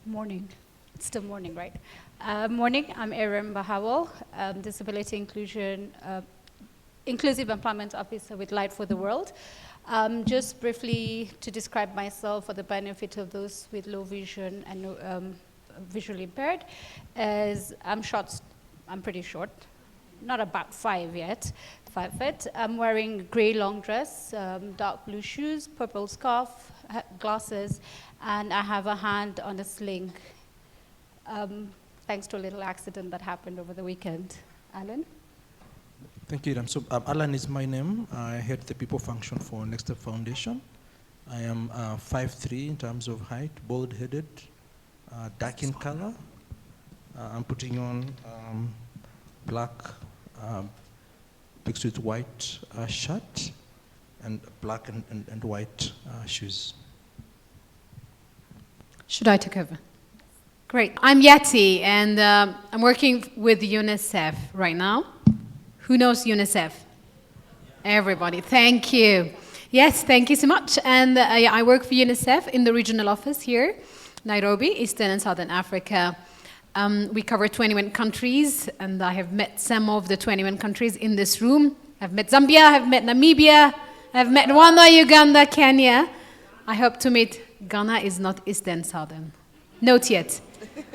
Morning. It's still morning, right? Morning, I'm Iram, Bahawal, Disability Inclusion, Inclusive Employment Officer with Light for the World. Just briefly to describe myself for the benefit of those with low vision and visually impaired, as I'm short, I'm pretty short, not about 5 yet, 5 feet. I'm wearing gray long dress, dark blue shoes, purple scarf, glasses, and I have a hand on a sling, thanks to a little accident that happened over the weekend. Allan? Thank you, Iram. So Allan is my name. I head the people function for Next Step Foundation. I am 5'3" in terms of height, bald-headed, dark in color. I'm putting on black mixed with white shirt and black and white shoes. Should I take over? Great. I'm Yeti, and I'm working with UNICEF right now. Who knows UNICEF? Everybody. Thank you. Yes, thank you so much. And I work for UNICEF in the regional office here, Nairobi, Eastern and Southern Africa. We cover 21 countries, and I have met some of the 21 countries in this room. I've met Zambia, I've met Namibia, I've met Rwanda, Uganda, Kenya. I hope to meet Ghana is not Eastern Southern. Not yet.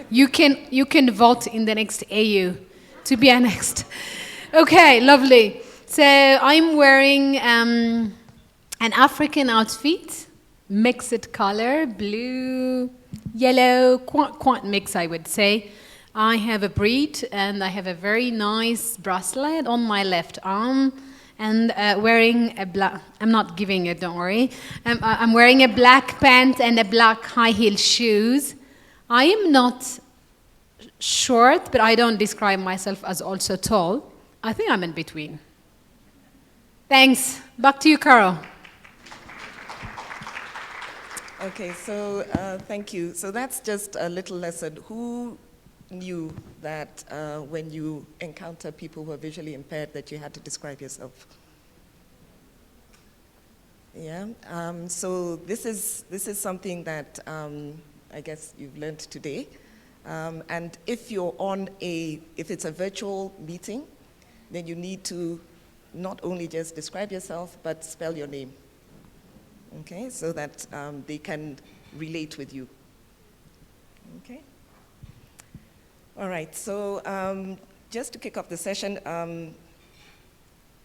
You can vote in the next AU to be annexed. Okay, lovely. So I'm wearing an African outfit, mixed color, blue, yellow, quite mixed, I would say. I have a braid and I have a very nice bracelet on my left arm. And wearing a black, I'm not giving it, don't worry. I'm wearing a black pant and a black high heel shoes. I am not short, but I don't describe myself as also tall. I think I'm in between. Thanks. Back to you, Carol. Okay, so thank you. So that's just a little lesson. Who knew that when you encounter people who are visually impaired that you had to describe yourself? Yeah, so this is something that I guess you've learned today. And if it's a virtual meeting, then you need to not only just describe yourself, but spell your name, okay, so that they can relate with you, okay? All right, so just to kick off the session,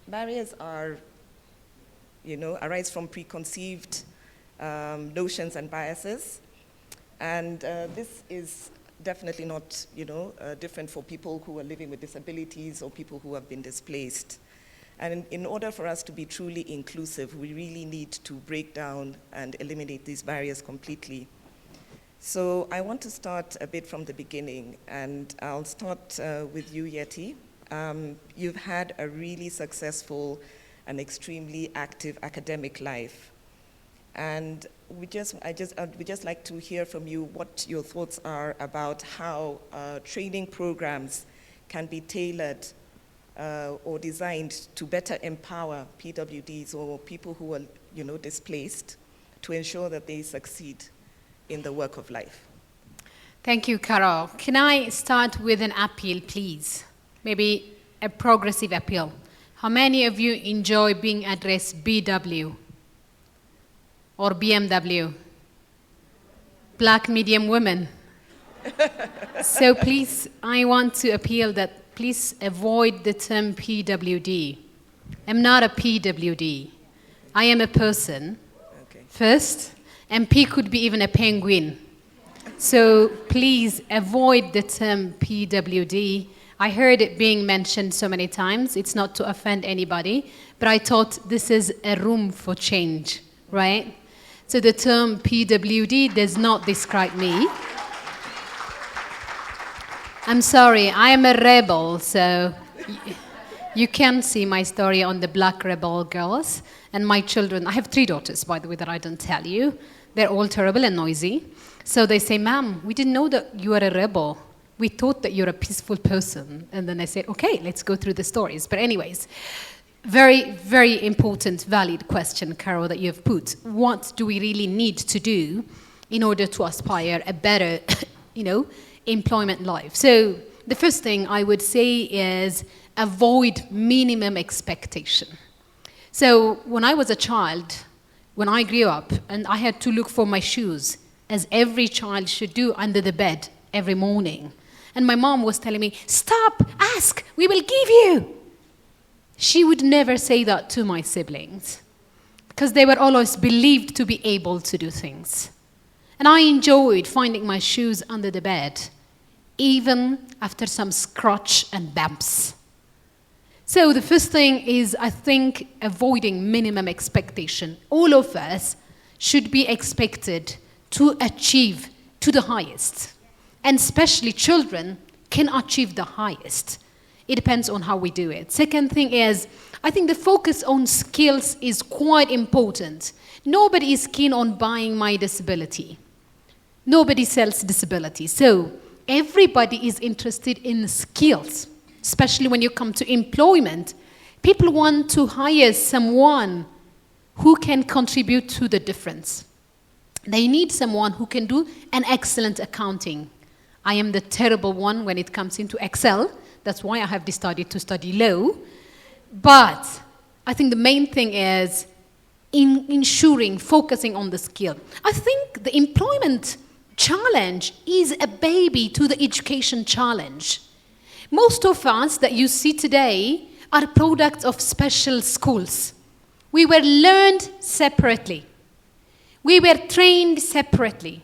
barriers are, arise from preconceived notions and biases. And this is definitely not, different for people who are living with disabilities or people who have been displaced. And in order for us to be truly inclusive, we really need to break down and eliminate these barriers completely. So I want to start a bit from the beginning, and I'll start with you, Yeti. You've had a really successful and extremely active academic life. And we'd just like to hear from you what your thoughts are about how training programs can be tailored or designed to better empower PWDs or people who are, displaced to ensure that they succeed in the work of life. Thank you, Carol. Can I start with an appeal, please? Maybe a progressive appeal. How many of you enjoy being addressed BW or BMW? Black medium women. So please, I want to appeal that please avoid the term PWD. I'm not a PWD. I am a person, first, and P could be even a penguin. So please avoid the term PWD. I heard it being mentioned so many times. It's not to offend anybody, but I thought this is a room for change, right? So the term PWD does not describe me. I'm sorry, I am a rebel, so you can see my story on the Black Rebel Girls. And my children, I have 3 daughters, by the way, that I don't tell you. They're all terrible and noisy. So they say, Ma'am, we didn't know that you are a rebel. We thought that you're a peaceful person. And then I say, okay, let's go through the stories. But anyways, very, very important, valid question, Carol, that you have put. What do we really need to do in order to aspire a better employment life. So the first thing I would say is avoid minimum expectation. So when I was a child, when I grew up, and I had to look for my shoes, as every child should do, under the bed every morning. And my mom was telling me, stop, ask, we will give you. She would never say that to my siblings, because they were always believed to be able to do things. And I enjoyed finding my shoes under the bed, even after some scratch and bumps. So the first thing is, I think, avoiding minimum expectation. All of us should be expected to achieve to the highest. And especially children can achieve the highest. It depends on how we do it. Second thing is, I think the focus on skills is quite important. Nobody is keen on buying my disability. Nobody sells disability. So everybody is interested in skills, especially when you come to employment. People want to hire someone who can contribute to the difference. They need someone who can do an excellent accounting. I am the terrible one when it comes into Excel. That's why I have decided to study law. But I think the main thing is focusing on the skill. I think the employment challenge is a baby to the education challenge. Most of us that you see today are products of special schools. We were learned separately. We were trained separately.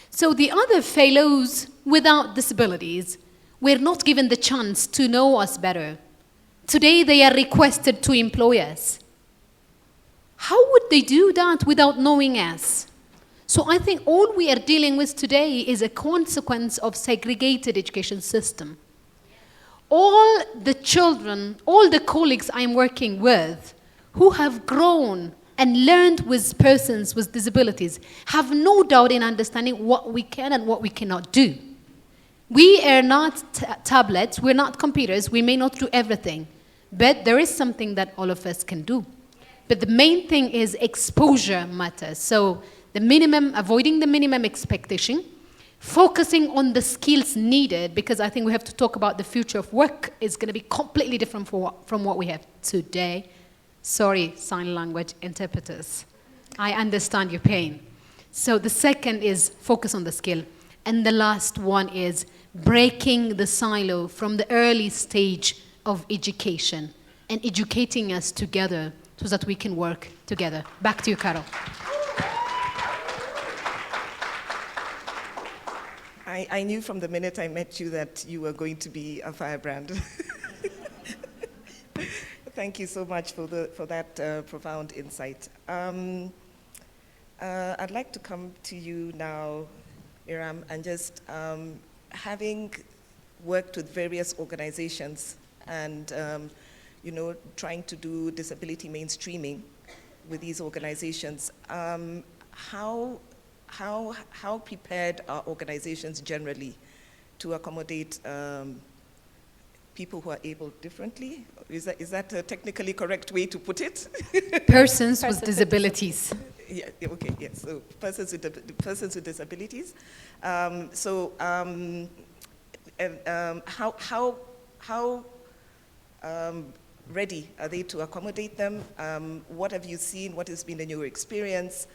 So the other fellows without disabilities were not given the chance to know us better. Today they are requested to employ us. How would they do that without knowing us? So I think all we are dealing with today is a consequence of segregated education system. All the children, all the colleagues I'm working with who have grown and learned with persons with disabilities have no doubt in understanding what we can and what we cannot do. We are not tablets, we're not computers, we may not do everything, but there is something that all of us can do. But the main thing is exposure matters. So avoiding the minimum expectation, focusing on the skills needed, because I think we have to talk about the future of work is going to be completely different from what we have today. Sorry, sign language interpreters. I understand your pain. So the second is focus on the skill. And the last one is breaking the silo from the early stage of education and educating us together so that we can work together. Back to you, Carol. I knew from the minute I met you that you were going to be a firebrand. Thank you so much for that profound insight. I'd like to come to you now, Iram, and just having worked with various organizations and trying to do disability mainstreaming with these organizations, how prepared are organizations generally to accommodate people who are able differently? Is that a technically correct way to put it? Persons with disabilities. Yeah, okay, yes. So persons with disabilities. How ready are they to accommodate them? What have you seen? What has been in your experience?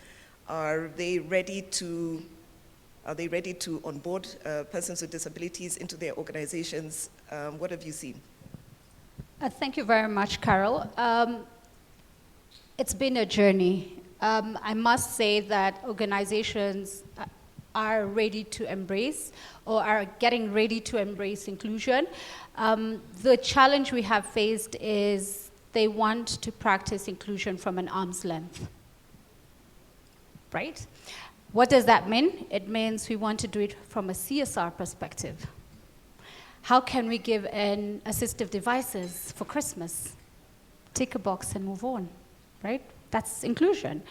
Are they ready to onboard persons with disabilities into their organizations? What have you seen? Thank you very much, Carol. It's been a journey. I must say that organizations are ready to embrace or are getting ready to embrace inclusion. The challenge we have faced is they want to practice inclusion from an arm's length. Right? What does that mean? It means we want to do it from a CSR perspective. How can we give in assistive devices for Christmas? Tick a box and move on, right? That's inclusion.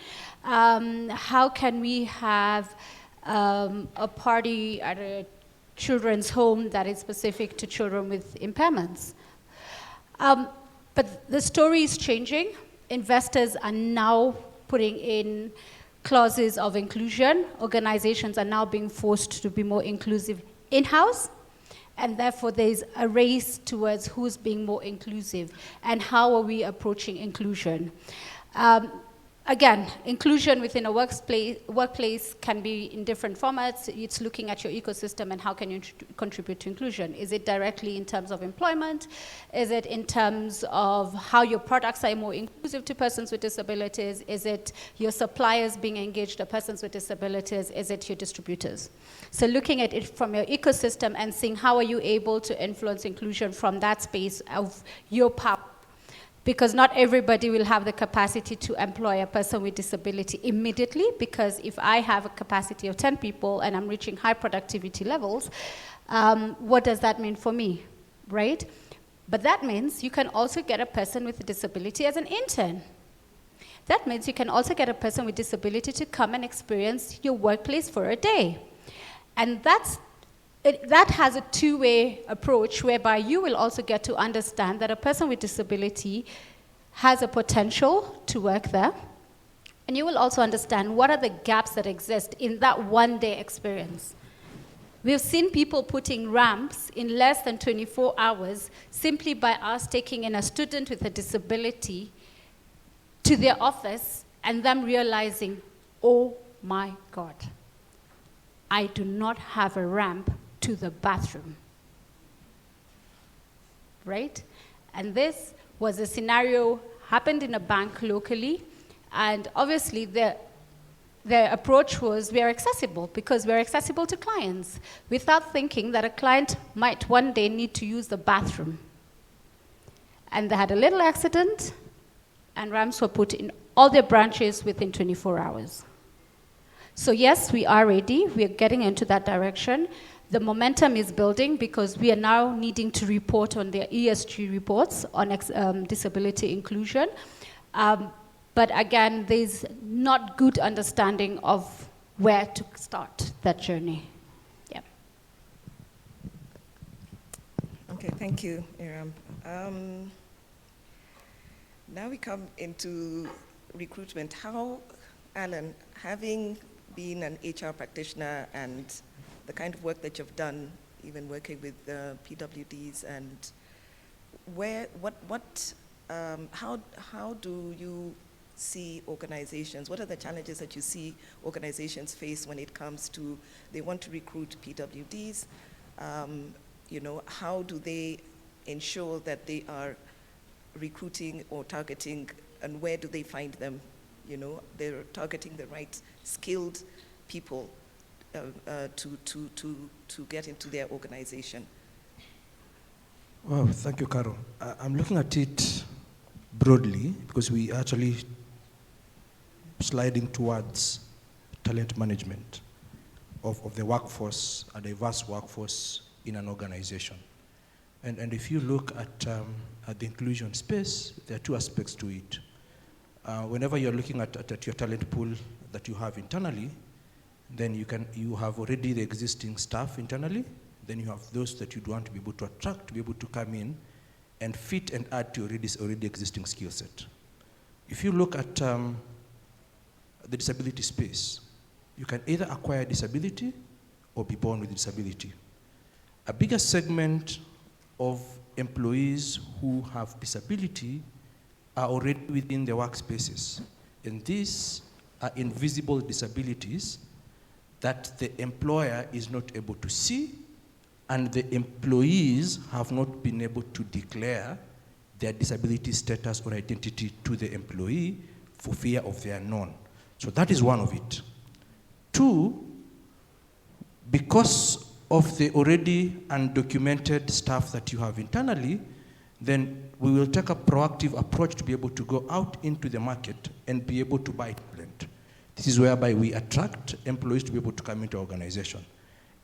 How can we have a party at a children's home that is specific to children with impairments? But the story is changing. Investors are now putting in clauses of inclusion. Organizations are now being forced to be more inclusive in-house, and therefore there's a race towards who's being more inclusive and how are we approaching inclusion. Again, inclusion within a workplace can be in different formats. It's looking at your ecosystem and how can you contribute to inclusion. Is it directly in terms of employment? Is it in terms of how your products are more inclusive to persons with disabilities? Is it your suppliers being engaged to persons with disabilities? Is it your distributors? So looking at it from your ecosystem and seeing how are you able to influence inclusion from that space of your power. Because not everybody will have the capacity to employ a person with disability immediately, because if I have a capacity of 10 people and I'm reaching high productivity levels, what does that mean for me, right? But that means you can also get a person with a disability as an intern. That means you can also get a person with disability to come and experience your workplace for a day. And that has a two-way approach whereby you will also get to understand that a person with disability has a potential to work there. And you will also understand what are the gaps that exist in that one-day experience. We've seen people putting ramps in less than 24 hours simply by us taking in a student with a disability to their office and them realizing, oh my God, I do not have a ramp to the bathroom, right? And this was a scenario happened in a bank locally, and obviously the approach was we are accessible because we're accessible to clients without thinking that a client might one day need to use the bathroom. And they had a little accident, and ramps were put in all their branches within 24 hours. So yes, we are ready. We are getting into that direction. The momentum is building because we are now needing to report on their ESG reports on disability inclusion. But again, there's not good understanding of where to start that journey. Yeah. Okay, thank you, Iram. Now we come into recruitment. How, Allan, having been an HR practitioner and the kind of work that you've done, even working with PWDs, and how do you see organizations? What are the challenges that you see organizations face when it comes to they want to recruit PWDs? How do they ensure that they are recruiting or targeting, and where do they find them? They're targeting the right skilled people to get into their organization. Well, thank you, Carol. I'm looking at it broadly because we actually sliding towards talent management of the workforce, a diverse workforce in an organization. And if you look at the inclusion space, there are two aspects to it. Whenever you're looking at your talent pool that you have internally, then you have already the existing staff internally, then you have those that you'd want to be able to attract, to be able to come in and fit and add to already existing skill set. If you look at the disability space, you can either acquire disability or be born with disability. A bigger segment of employees who have disability are already within the workspaces, and these are invisible disabilities that the employer is not able to see, and the employees have not been able to declare their disability status or identity to the employee for fear of the unknown. So that is one of it. Two, because of the already undocumented staff that you have internally, then we will take a proactive approach to be able to go out into the market and be able to buy talent. This is whereby we attract employees to be able to come into our organization.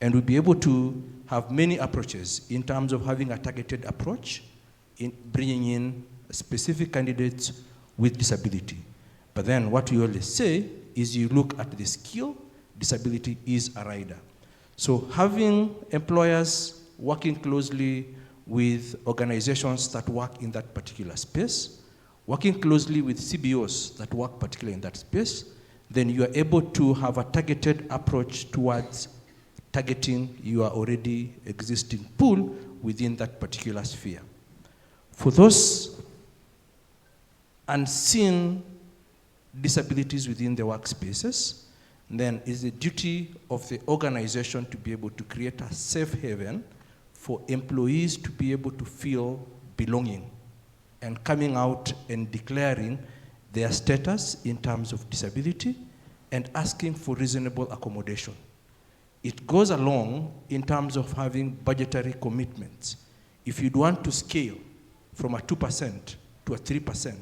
And we'll be able to have many approaches in terms of having a targeted approach in bringing in specific candidates with disability. But then what we always say is you look at the skill, disability is a rider. So having employers working closely with organizations that work in that particular space, working closely with CBOs that work particularly in that space, then you are able to have a targeted approach towards targeting your already existing pool within that particular sphere. For those unseen disabilities within the workspaces, then it's the duty of the organization to be able to create a safe haven for employees to be able to feel belonging and coming out and declaring their status in terms of disability and asking for reasonable accommodation. It goes along in terms of having budgetary commitments. If you'd want to scale from a 2% to a 3%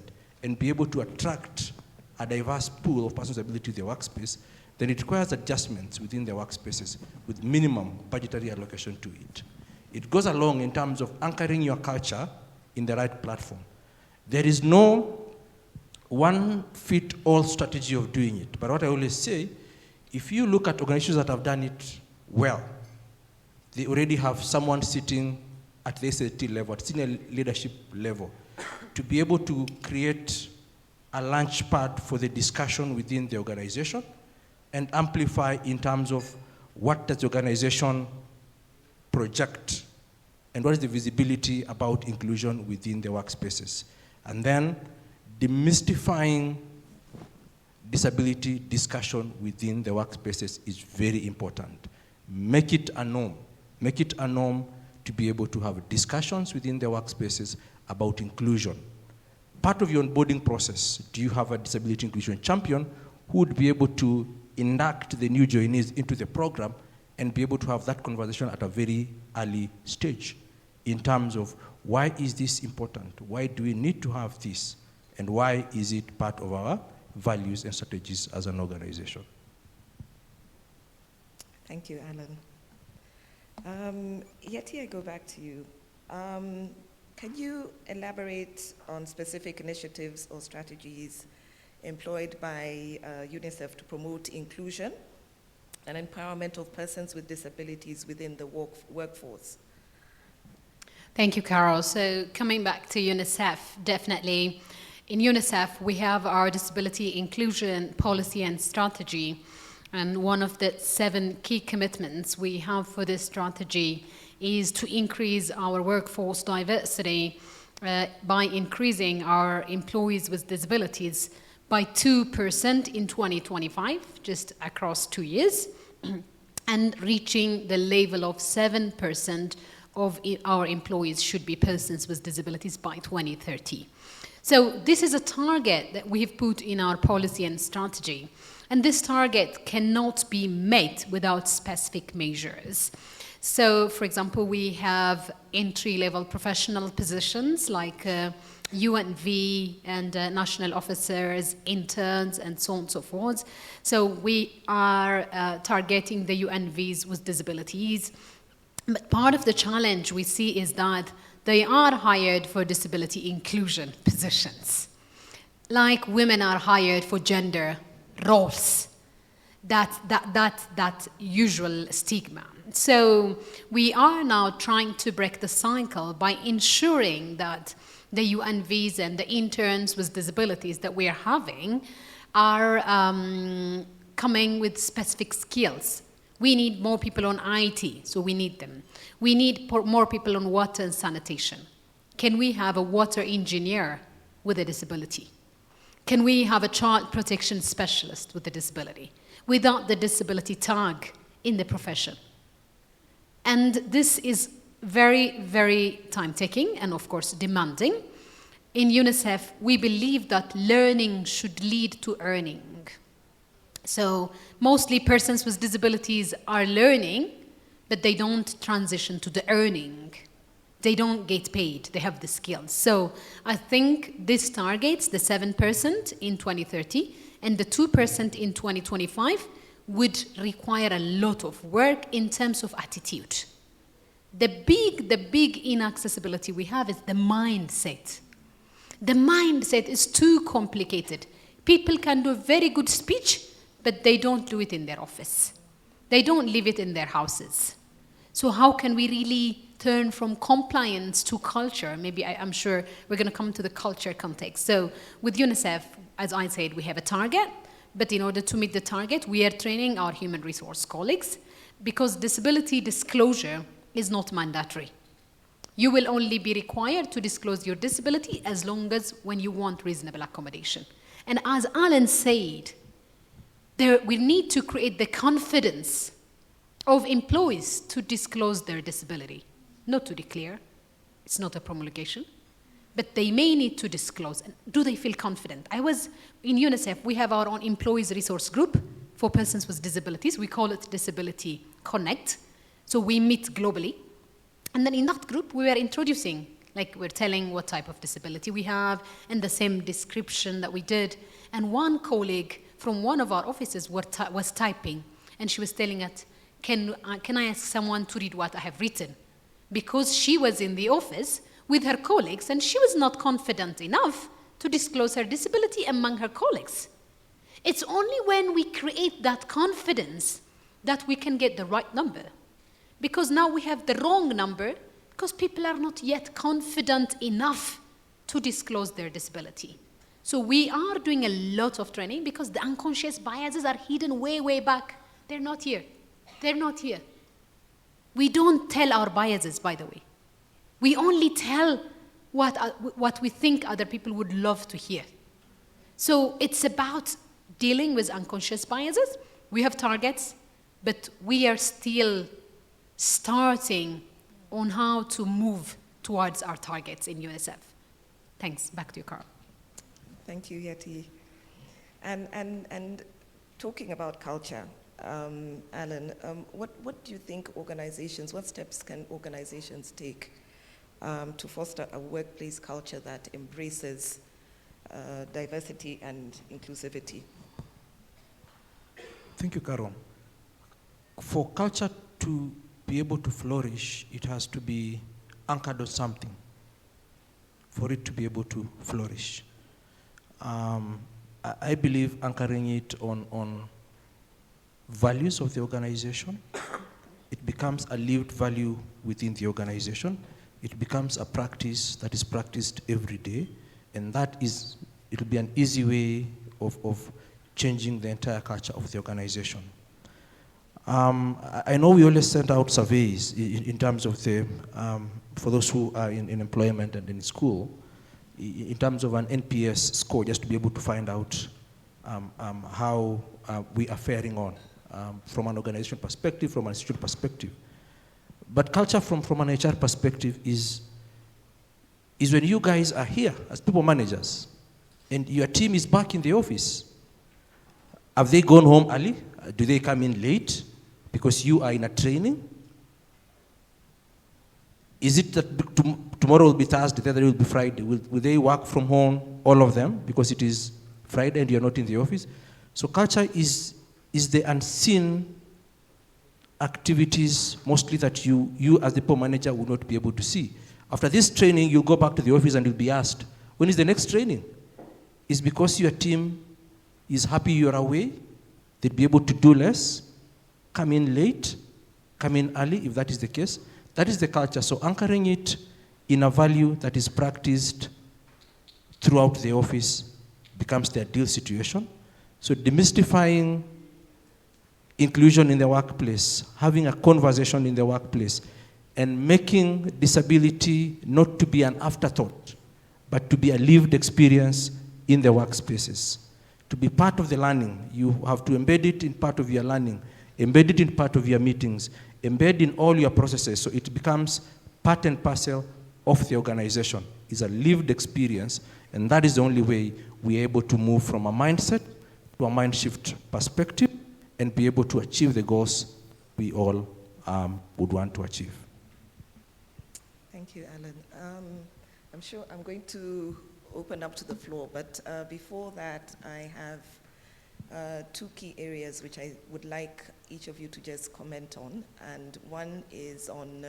and be able to attract a diverse pool of persons with ability to the workspace, then it requires adjustments within the workspaces with minimum budgetary allocation to it. It goes along in terms of anchoring your culture in the right platform. There is no one-fit-all strategy of doing it. But what I always say, if you look at organizations that have done it well, they already have someone sitting at the SAT level, at senior leadership level, to be able to create a launch pad for the discussion within the organization and amplify in terms of what does the organization project and what is the visibility about inclusion within the workspaces. And then demystifying disability discussion within the workspaces is very important. Make it a norm. Make it a norm to be able to have discussions within the workspaces about inclusion. Part of your onboarding process, do you have a disability inclusion champion who would be able to induct the new joinees into the program and be able to have that conversation at a very early stage in terms of why is this important? Why do we need to have this? And why is it part of our values and strategies as an organization? Thank you, Allan. Yeti, I go back to you. Can you elaborate on specific initiatives or strategies employed by UNICEF to promote inclusion and empowerment of persons with disabilities within the workforce? Thank you, Carol. So coming back to UNICEF, definitely in UNICEF we have our disability inclusion policy and strategy, and one of the 7 key commitments we have for this strategy is to increase our workforce diversity by increasing our employees with disabilities by 2% in 2025, just across 2 years, and reaching the level of 7% of our employees should be persons with disabilities by 2030. So this is a target that we have put in our policy and strategy, and this target cannot be met without specific measures. So, for example, we have entry-level professional positions like UNV and national officers, interns, and so on and so forth. So we are targeting the UNVs with disabilities. But part of the challenge we see is that they are hired for disability inclusion positions. Like women are hired for gender roles. That usual stigma. So we are now trying to break the cycle by ensuring that the UNVs and the interns with disabilities that we are having are coming with specific skills. We need more people on IT, so we need them. We need more people on water and sanitation. Can we have a water engineer with a disability? Can we have a child protection specialist with a disability without the disability tag in the profession? And this is very, very time-taking and, of course, demanding. In UNICEF, we believe that learning should lead to earning. So mostly persons with disabilities are learning, but they don't transition to the earning. They don't get paid. They have the skills. So I think this targets the 7% in 2030 and the 2% in 2025 would require a lot of work in terms of attitude. The big inaccessibility we have is the mindset. The mindset is too complicated. People can do a very good speech, but they don't do it in their office. They don't live it in their houses. So how can we really turn from compliance to culture? Maybe I'm sure we're going to come to the culture context. So with UNICEF, as I said, we have a target but in order to meet the target, we are training our human resource colleagues because disability disclosure is not mandatory. You will only be required to disclose your disability as long as when you want reasonable accommodation. And as Allan said, we need to create the confidence of employees to disclose their disability, not to declare. It's not a promulgation, but they may need to disclose. And do they feel confident? I was in UNICEF, we have our own employees resource group for persons with disabilities. We call it Disability Connect. So we meet globally. And then in that group, we were introducing, like we're telling what type of disability we have and the same description that we did. And one colleague from one of our offices was typing, and she was telling us, can I ask someone to read what I have written? Because she was in the office with her colleagues, and she was not confident enough to disclose her disability among her colleagues. It's only when we create that confidence that we can get the right number. Because now we have the wrong number because people are not yet confident enough to disclose their disability. So we are doing a lot of training because the unconscious biases are hidden way, way back. They're not here. They're not here. We don't tell our biases, by the way. We only tell what we think other people would love to hear. So it's about dealing with unconscious biases. We have targets, but we are still starting on how to move towards our targets in UNICEF. Thanks. Back to you, Carl. Thank you, Yeti. And talking about culture, Allan, what do you think what steps can organizations take to foster a workplace culture that embraces diversity and inclusivity? Thank you, Carol. For culture to be able to flourish, it has to be anchored on something for it to be able to flourish. I believe anchoring it on values of the organization, it becomes a lived value within the organization. It becomes a practice that is practiced every day, and it'll be an easy way of changing the entire culture of the organization. I know we always send out surveys in terms of for those who are in employment and in school, in terms of an NPS score, just to be able to find out how we are faring on from an organization perspective, from an institute perspective. But culture from an HR perspective is when you guys are here as people managers and your team is back in the office. Have they gone home early? Do they come in late because you are in a training? Is it that tomorrow will be Thursday, the other will be Friday? Will they work from home, all of them, because it is Friday and you're not in the office? So culture is the unseen activities mostly that you as the people manager will not be able to see. After this training, you'll go back to the office and you'll be asked, when is the next training? Is because your team is happy you're away, they'd be able to do less, come in late, come in early, if that is the case. That is the culture. So anchoring it in a value that is practiced throughout the office becomes the ideal situation. So demystifying inclusion in the workplace, having a conversation in the workplace, and making disability not to be an afterthought, but to be a lived experience in the workspaces. To be part of the learning, you have to embed it in part of your learning, embed it in part of your meetings, embed in all your processes, so it becomes part and parcel of the organization. It's a lived experience, and that is the only way we're able to move from a mindset to a mind shift perspective and be able to achieve the goals we all would want to achieve. Thank you, Allan. I'm sure I'm going to open up to the floor, but before that, I have two key areas which I would like each of you to just comment on, and one is on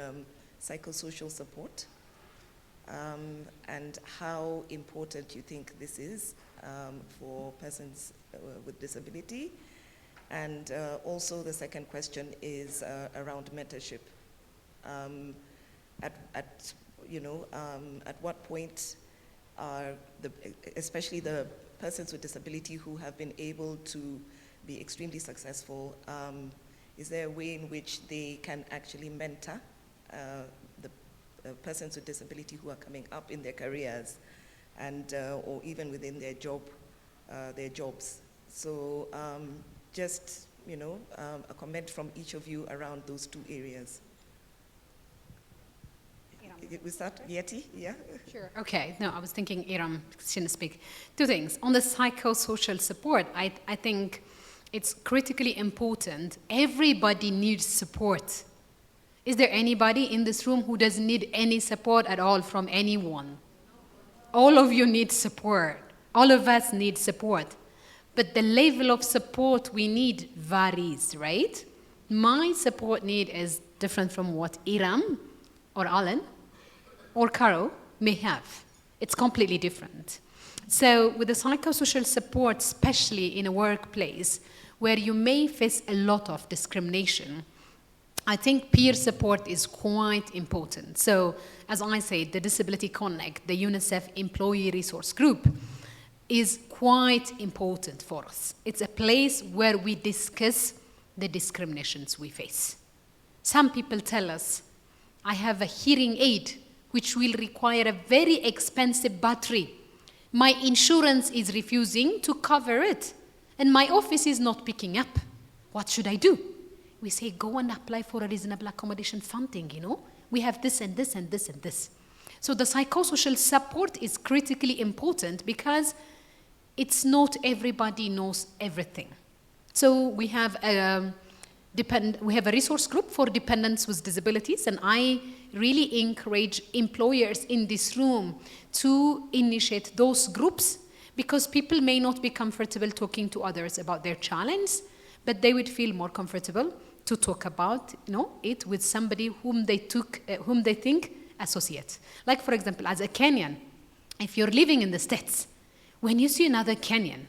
psychosocial support and how important you think this is for persons with disability. And also the second question is around mentorship. At what point are especially the persons with disability who have been able to be extremely successful, is there a way in which they can actually mentor the persons with disability who are coming up in their careers and or even within their jobs? So just, a comment from each of you around those two areas. Was that Yeti? Yeah? Sure. Okay. No, I was thinking Iram shouldn't speak. Two things. On the psychosocial support, I think it's critically important. Everybody needs support. Is there anybody in this room who doesn't need any support at all from anyone? All of you need support. All of us need support. But the level of support we need varies, right? My support need is different from what Iram or Allan or Caro may have. It's completely different. So with the psychosocial support, especially in a workplace where you may face a lot of discrimination, I think peer support is quite important. So as I said, the Disability Connect, the UNICEF Employee Resource Group, is quite important for us. It's a place where we discuss the discriminations we face. Some people tell us, I have a hearing aid which will require a very expensive battery. My insurance is refusing to cover it, and my office is not picking up. What should I do? We say, go and apply for a reasonable accommodation funding, We have this and this and this and this. So the psychosocial support is critically important because it's not everybody knows everything. So we have a resource group for dependents with disabilities, and I really encourage employers in this room to initiate those groups because people may not be comfortable talking to others about their challenge, but they would feel more comfortable to talk about it with somebody whom they think associate. Like, for example, as a Kenyan, if you're living in the States, when you see another Kenyan,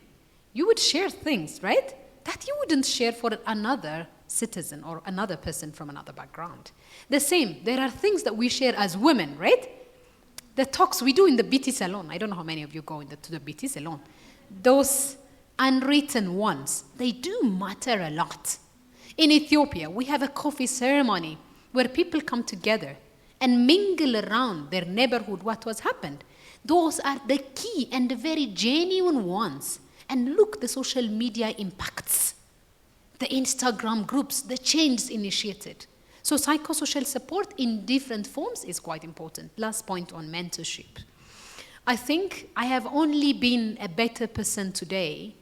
you would share things, right? That you wouldn't share for another citizen or another person from another background. The same, there are things that we share as women, right? The talks we do in the BT salon, I don't know how many of you go to the BT salon. Those unwritten ones, they do matter a lot. In Ethiopia, we have a coffee ceremony where people come together and mingle around their neighborhood, what was happened. Those are the key and the very genuine ones. And look, the social media impacts, the Instagram groups, the change initiated. So psychosocial support in different forms is quite important. Last point on mentorship. I think I have only been a better person today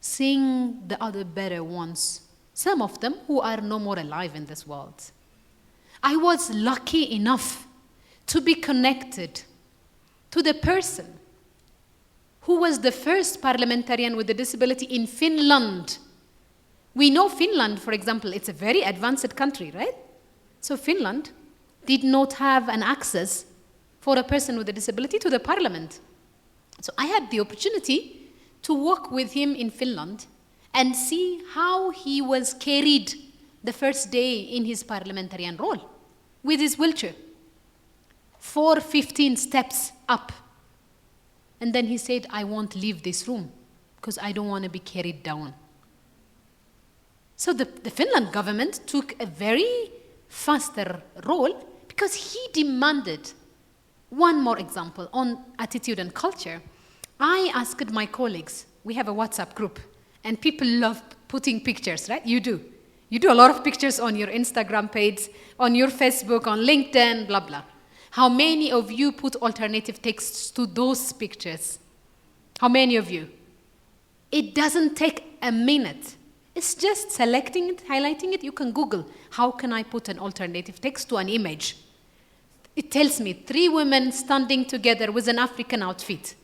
seeing the other better ones, some of them who are no more alive in this world. I was lucky enough to be connected to the person who was the first parliamentarian with a disability in Finland. We know Finland, for example, it's a very advanced country, right? So Finland did not have an access for a person with a disability to the parliament. So I had the opportunity to walk with him in Finland and see how he was carried the first day in his parliamentarian role with his wheelchair. 15 steps up. And then he said, I won't leave this room because I don't want to be carried down. So the Finland government took a very faster role because he demanded. One more example on attitude and culture. I asked my colleagues, we have a WhatsApp group, and people love putting pictures, right? You do. You do a lot of pictures on your Instagram page, on your Facebook, on LinkedIn, blah, blah. How many of you put alternative texts to those pictures? How many of you? It doesn't take a minute. It's just selecting it, highlighting it. You can Google, how can I put an alternative text to an image? It tells me 3 women standing together with an African outfit.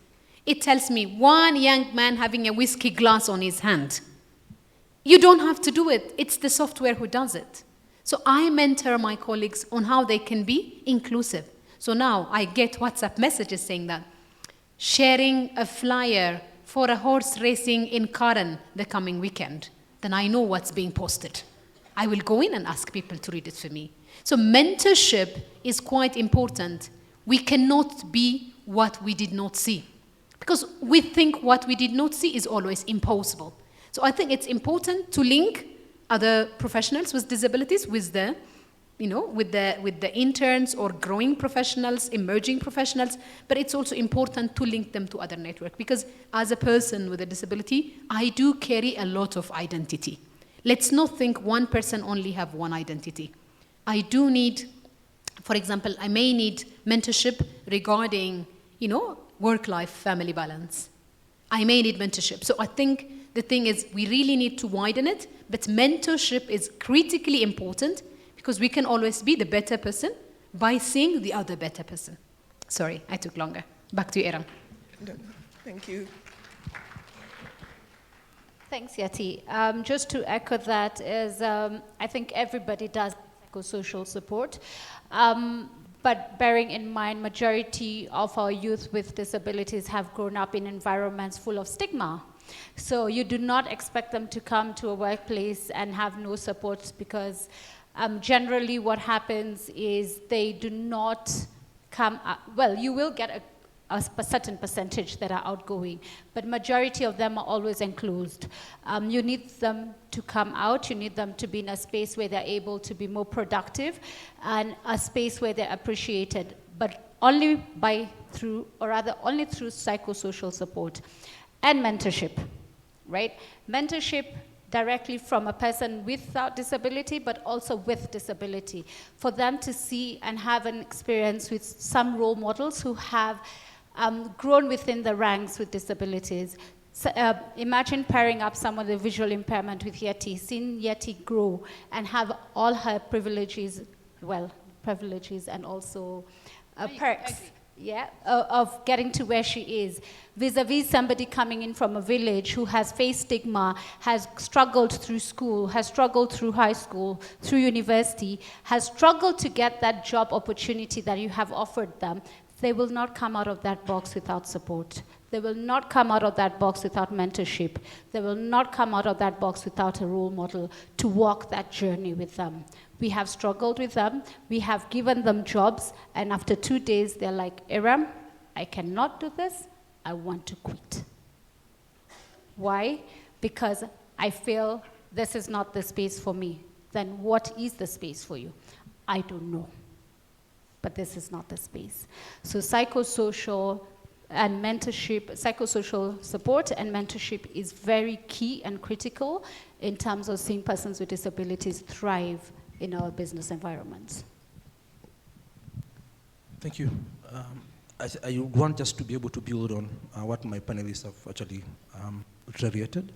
It tells me 1 young man having a whiskey glass on his hand. You don't have to do it. It's the software who does it. So I mentor my colleagues on how they can be inclusive. So now I get WhatsApp messages saying that sharing a flyer for a horse racing in Karen the coming weekend, then I know what's being posted. I will go in and ask people to read it for me. So mentorship is quite important. We cannot be what we did not see. Because we think what we did not see is always impossible. So I think it's important to link other professionals with disabilities with the, with the interns or growing professionals, emerging professionals, but it's also important to link them to other networks, because as a person with a disability, I do carry a lot of identity. Let's not think one person only have one identity. I do need, for example, I may need mentorship regarding, work-life family balance. I may need mentorship. So I think the thing is we really need to widen it, but mentorship is critically important because we can always be the better person by seeing the other better person. Sorry, I took longer. Back to you, Iram. Thank you. Thanks, Yeti. Just to echo that is, I think everybody does psychosocial support. But bearing in mind, majority of our youth with disabilities have grown up in environments full of stigma. So you do not expect them to come to a workplace and have no support, because generally what happens is they do not come up. Well, you will get a certain percentage that are outgoing, but majority of them are always enclosed. You need them to come out, you need them to be in a space where they're able to be more productive and a space where they're appreciated, but only through psychosocial support and mentorship, right? Mentorship directly from a person without disability, but also with disability, for them to see and have an experience with some role models who have grown within the ranks with disabilities. So, imagine pairing up someone with visual impairment with Yeti, seeing Yeti grow and have all her privileges and also perks, of getting to where she is, vis-a-vis somebody coming in from a village who has faced stigma, has struggled through school, has struggled through high school, through university, has struggled to get that job opportunity that you have offered them. They will not come out of that box without support. They will not come out of that box without mentorship. They will not come out of that box without a role model to walk that journey with them. We have struggled with them. We have given them jobs, and after 2 days, they're like, Iram, I cannot do this. I want to quit. Why? Because I feel this is not the space for me. Then what is the space for you? I don't know. But this is not the space. So psychosocial and mentorship, psychosocial support and mentorship is very key and critical in terms of seeing persons with disabilities thrive in our business environments. Thank you. I want just to be able to build on what my panelists have actually reiterated.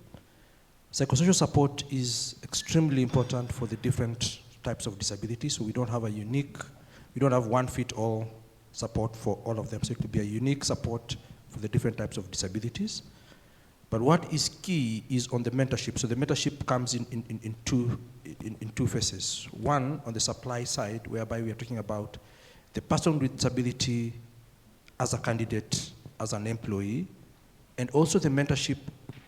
Psychosocial support is extremely important for the different types of disabilities, so we don't have one-fit-all support for all of them. So it could be a unique support for the different types of disabilities. But what is key is on the mentorship. So the mentorship comes in two phases. One, on the supply side, whereby we are talking about the person with disability as a candidate, as an employee, and also the mentorship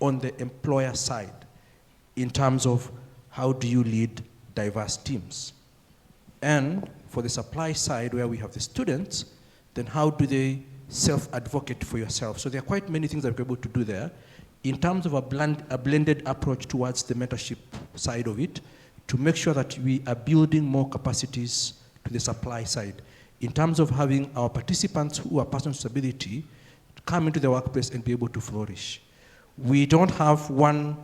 on the employer side in terms of how do you lead diverse teams. And for the supply side, where we have the students, then how do they self-advocate for yourself? So there are quite many things that we're able to do there in terms of a blended approach towards the mentorship side of it, to make sure that we are building more capacities to the supply side, in terms of having our participants who are persons with disability come into the workplace and be able to flourish. We don't have one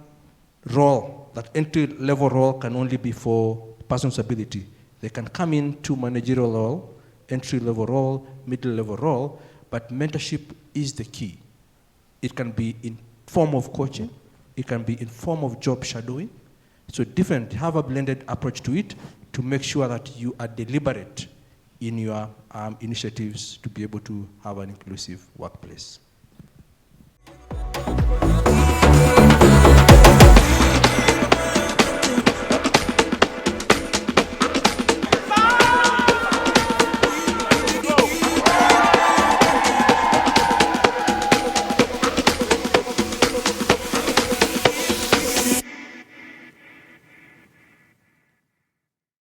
role, that entry-level role can only be for persons with disability. They can come into managerial role, entry-level role, middle-level role, but mentorship is the key. It can be in form of coaching, it can be in form of job shadowing. So have a blended approach to it to make sure that you are deliberate in your initiatives to be able to have an inclusive workplace.